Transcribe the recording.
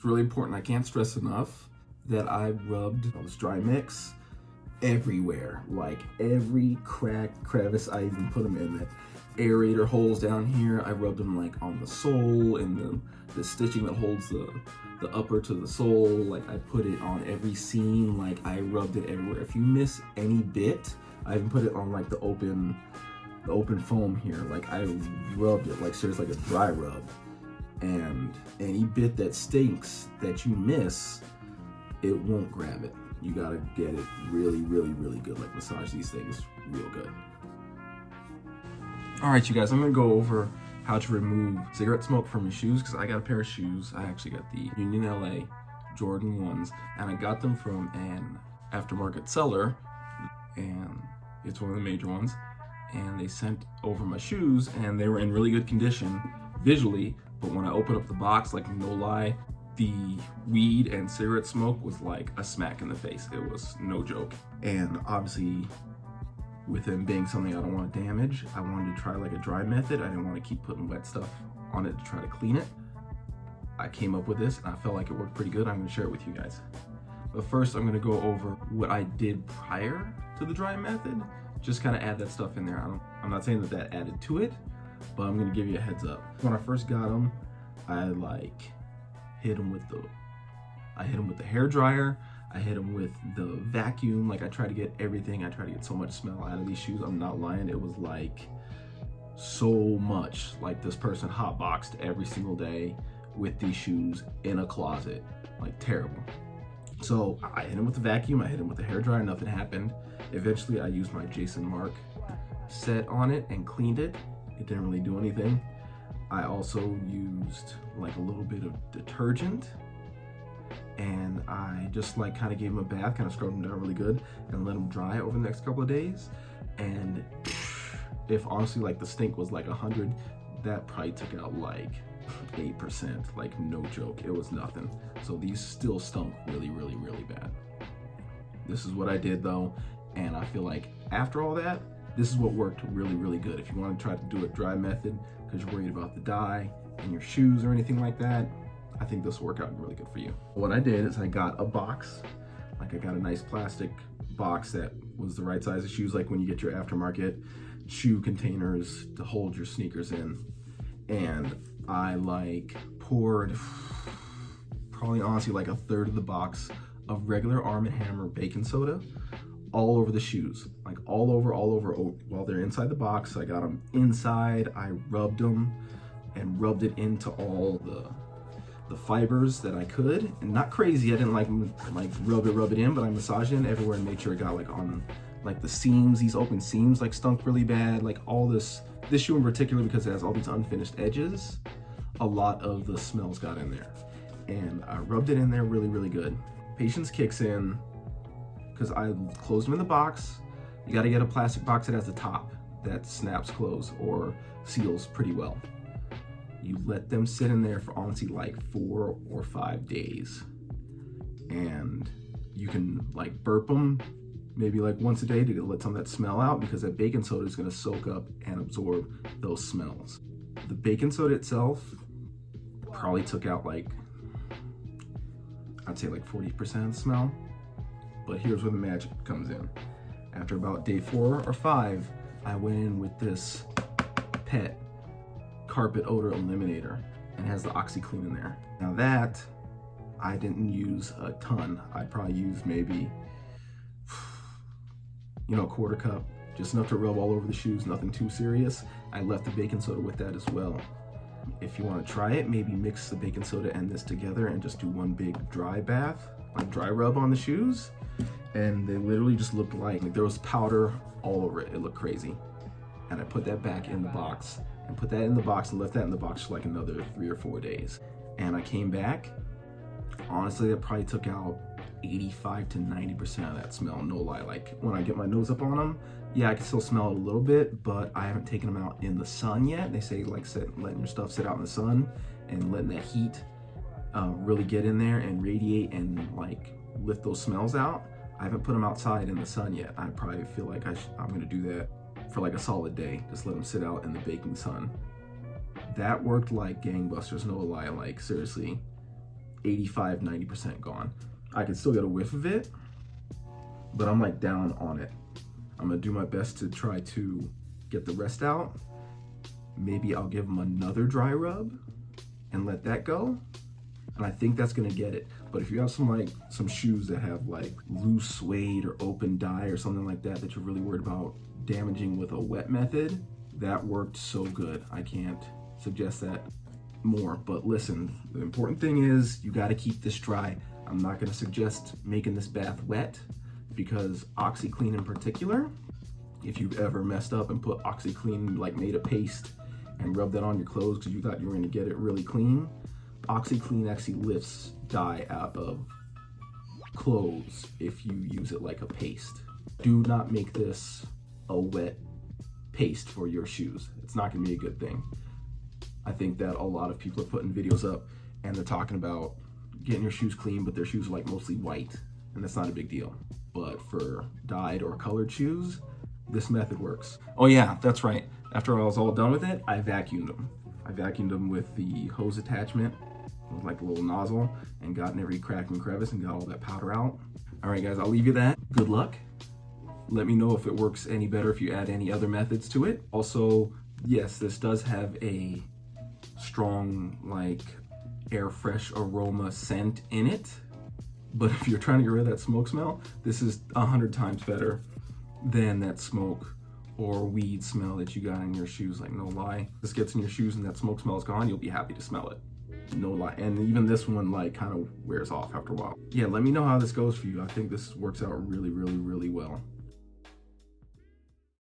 It's really important. I can't stress enough that I rubbed this dry mix everywhere, like every crack, crevice. I even put them in the aerator holes down here. I rubbed them like on the sole and the stitching that holds the upper to the sole. Like I put it on every seam. Like I rubbed it everywhere. If you miss any bit, I even put it on like the open foam here. Like I rubbed it like seriously like a dry rub. And any bit that stinks that you miss, it won't grab it. You gotta get it really, really, really good. Like massage these things real good. All right, you guys, I'm gonna go over how to remove cigarette smoke from your shoes because I got a pair of shoes. I actually got the Union LA Jordan 1s, and I got them from an aftermarket seller, and it's one of the major ones. And they sent over my shoes, and they were in really good condition visually, but when I opened up the box, like no lie, the weed and cigarette smoke was like a smack in the face. It was no joke. And obviously, with them being something I don't want to damage, I wanted to try like a dry method. I didn't want to keep putting wet stuff on it to try to clean it. I came up with this and I felt like it worked pretty good. I'm going to share it with you guys. But first, I'm going to go over what I did prior to the dry method. Just kind of add that stuff in there. I'm not saying that added to it, but I'm going to give you a heads up. When I first got them, I hit them with the hair dryer. I hit them with the vacuum. Like I try to get everything. I try to get so much smell out of these shoes. I'm not lying. It was like so much. Like this person hotboxed every single day with these shoes in a closet. Like terrible. So I hit him with the vacuum. I hit him with the hair dryer. Nothing happened. Eventually I used my Jason Mark set on it and cleaned it. It didn't really do anything. I also used like a little bit of detergent, and I just like kind of gave them a bath, kind of scrubbed them down really good and let them dry over the next couple of days. And if honestly like the stink was like 100, that probably took out like 8%, like no joke. It was nothing. So these still stunk really, really, really bad. This is what I did though, and I feel like after all that, this is what worked really, really good. If you want to try to do a dry method because you're worried about the dye in your shoes or anything like that, I think this will work out really good for you. What I did is I got a box. Like I got a nice plastic box that was the right size of shoes, like when you get your aftermarket shoe containers to hold your sneakers in. And I like poured probably honestly like a third of the box of regular Arm & Hammer baking soda all over the shoes, like all over while they're inside the box. I got them inside, I rubbed them and rubbed it into all the fibers that I could, and not crazy. I didn't like rub it in, but I massaged it everywhere and made sure it got like on like the seams. These open seams like stunk really bad. Like all this shoe in particular, because it has all these unfinished edges, a lot of the smells got in there. And I rubbed it in there really, really good. Patience kicks in because I closed them in the box. You got to get a plastic box that has a top that snaps closed or seals pretty well. You let them sit in there for honestly like 4 or 5 days, and you can like burp them maybe like once a day to let some of that smell out, because that baking soda is going to soak up and absorb those smells. The baking soda itself probably took out like, I'd say like 40% of the smell. But here's where the magic comes in. After about day 4 or 5, I went in with this Pet carpet odor eliminator, and has the OxiClean in there. Now that, I didn't use a ton. I probably used maybe, a quarter cup, just enough to rub all over the shoes, nothing too serious. I left the baking soda with that as well. If you want to try it, maybe mix the baking soda and this together and just do one big dry bath, like dry rub on the shoes. And they literally just looked like there was powder all over it. It looked crazy. And I put that back in the box and put that in the box and left that in the box for like another 3 or 4 days. And I came back, honestly, that probably took out 85 to 90% of that smell, no lie. Like when I get my nose up on them, yeah, I can still smell it a little bit, but I haven't taken them out in the sun yet. They say like letting your stuff sit out in the sun and letting that heat really get in there and radiate and like lift those smells out. I haven't put them outside in the sun yet. I probably feel like I'm gonna do that for like a solid day. Just let them sit out in the baking sun. That worked like gangbusters, no lie. Like seriously, 85, 90% gone. I can still get a whiff of it, but I'm like down on it. I'm gonna do my best to try to get the rest out. Maybe I'll give them another dry rub and let that go. And I think that's gonna get it. But if you have some shoes that have like loose suede or open dye or something like that you're really worried about damaging with a wet method, that worked so good. I can't suggest that more. But listen, the important thing is you gotta keep this dry. I'm not gonna suggest making this bath wet, because OxiClean in particular, if you've ever messed up and put OxiClean, like made a paste and rubbed that on your clothes because you thought you were gonna get it really clean, OxiClean actually lifts dye out of clothes if you use it like a paste. Do not make this a wet paste for your shoes. It's not gonna be a good thing. I think that a lot of people are putting videos up and they're talking about getting your shoes clean, but their shoes are like mostly white, and that's not a big deal. But for dyed or colored shoes, this method works. Oh yeah, that's right. After I was all done with it, I vacuumed them. I vacuumed them with the hose attachment, with like a little nozzle, and got in every crack and crevice and got all that powder out. All right guys, I'll leave you that. Good luck. Let me know if it works any better if you add any other methods to it. Also, yes, this does have a strong like air fresh aroma scent in it. But if you're trying to get rid of that smoke smell, this is 100 times better than that smoke or weed smell that you got in your shoes. Like, no lie. This gets in your shoes and that smoke smell is gone, you'll be happy to smell it. No lie. And even this one like kind of wears off after a while. Yeah, let me know how this goes for you. I think this works out really, really, really well.